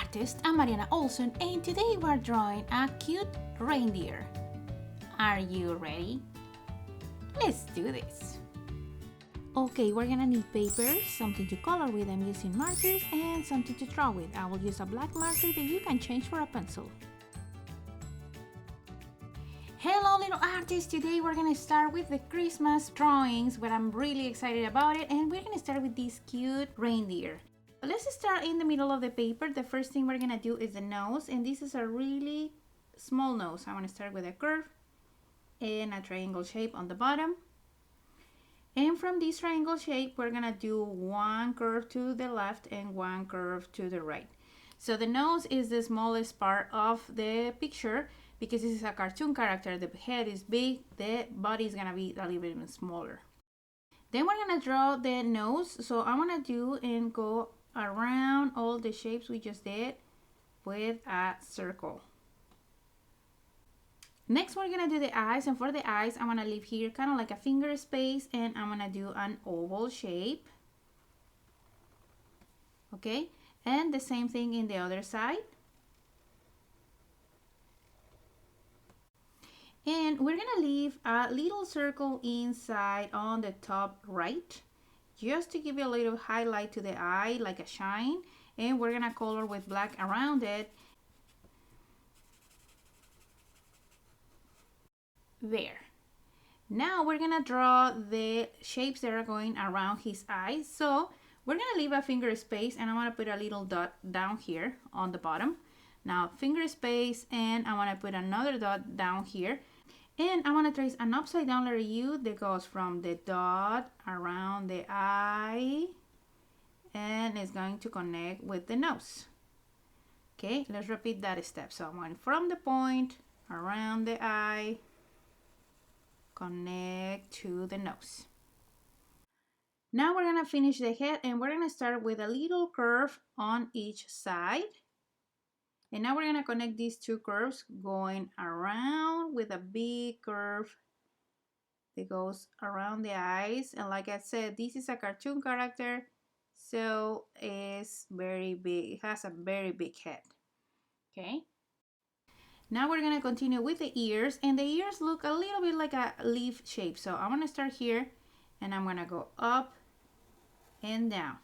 artist, I'm Mariana Olson, and today we're drawing a cute reindeer. Are you ready? Let's do this. Okay, we're gonna need paper, something to color with. I'm using markers, and something to draw with. I will use a black marker that you can change for a pencil. Hello little artists, today we're gonna start with the Christmas drawings, but I'm really excited about it, and we're gonna start with this cute reindeer. Let's start in the middle of the paper. The first thing we're gonna do is the nose, and this is a really small nose. I'm gonna start with a curve and a triangle shape on the bottom. And from this triangle shape, we're gonna do one curve to the left and one curve to the right. So the nose is the smallest part of the picture because this is a cartoon character. The head is big, the body is gonna be a little bit smaller. Then we're gonna draw the nose. So I'm gonna do and go around all the shapes we just did with a circle. Next we're gonna do the eyes, and for the eyes I'm gonna leave here kind of like a finger space, and I'm gonna do an oval shape. Okay, and the same thing in the other side. And we're gonna leave a little circle inside on the top right, just to give you a little highlight to the eye, like a shine, and we're gonna color with black around it. There. Now we're gonna draw the shapes that are going around his eyes. So we're gonna leave a finger space, and I wanna put a little dot down here on the bottom. Now finger space, and I wanna put another dot down here. And I want to trace an upside down letter U that goes from the dot around the eye and is going to connect with the nose. Okay, let's repeat that step. So I'm going from the point around the eye, connect to the nose. Now we're going to finish the head, and we're going to start with a little curve on each side. And now we're gonna connect these two curves going around with a big curve that goes around the eyes. And like I said, this is a cartoon character, so it's very big. It has a very big head. Okay. Now we're gonna continue with the ears, and the ears look a little bit like a leaf shape. So I'm gonna start here, and I'm gonna go up and down.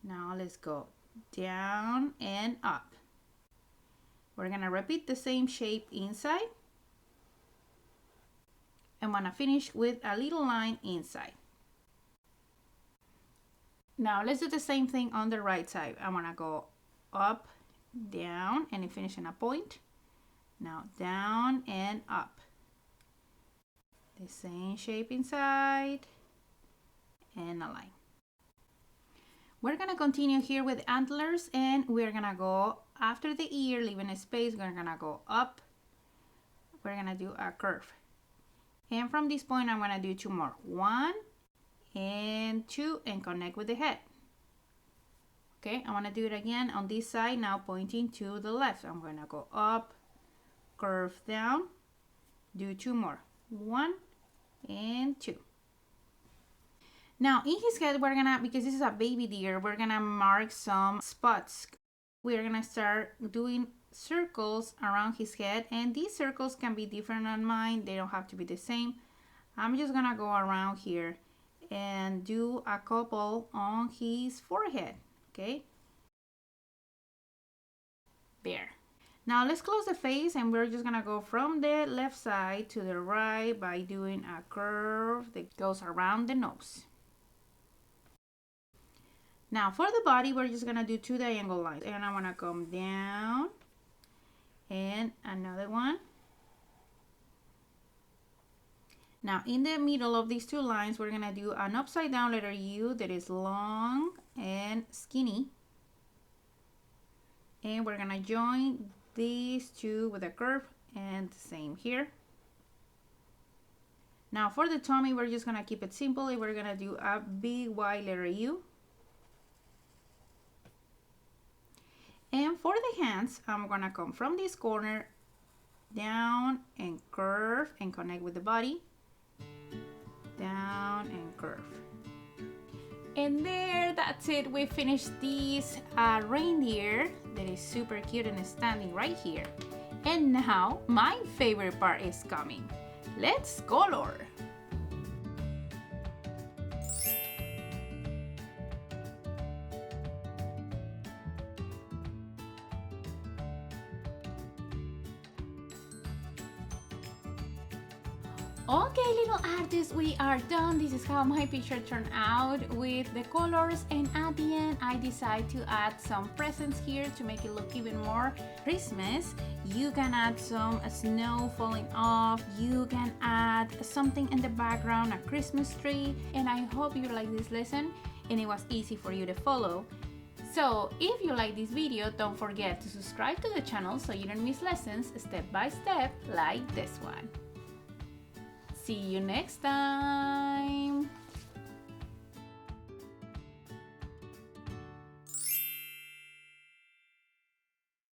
Now let's go down and up. We're gonna repeat the same shape inside. I'm gonna finish with a little line inside. Now let's do the same thing on the right side. I'm gonna go up, down, and finish in a point. Now down and up. The same shape inside and a line. We're gonna continue here with antlers, and we're gonna go after the ear, leaving a space. We're gonna go up. We're gonna do a curve. And from this point, I'm gonna do two more. 1 and 2, and connect with the head. Okay, I wanna do it again on this side, now pointing to the left. I'm gonna go up, curve down, do 2 more. 1 and 2. Now in his head, we're gonna, because this is a baby deer, we're gonna mark some spots. We're gonna start doing circles around his head, and these circles can be different on mine. They don't have to be the same. I'm just gonna go around here and do a couple on his forehead. Okay, there. Now let's close the face, and we're just gonna go from the left side to the right by doing a curve that goes around the nose. Now for the body, we're just gonna do 2 diagonal lines, and I wanna come down and another one. Now in the middle of these 2 lines, we're gonna do an upside down letter U that is long and skinny. And we're gonna join these 2 with a curve, and the same here. Now for the tummy, we're just gonna keep it simple, and we're gonna do a big wide letter U. And for the hands, I'm gonna come from this corner down and curve and connect with the body. Down and curve. And there, that's it. We finished this reindeer that is super cute and standing right here. And now my favorite part is coming. Let's color. Okay, little artists, we are done. This is how my picture turned out with the colors, and at the end I decided to add some presents here to make it look even more Christmas. You can add some snow falling off, you can add something in the background, a Christmas tree, and I hope you like this lesson and it was easy for you to follow. So if you like this video, don't forget to subscribe to the channel so you don't miss lessons step by step like this one. See you next time!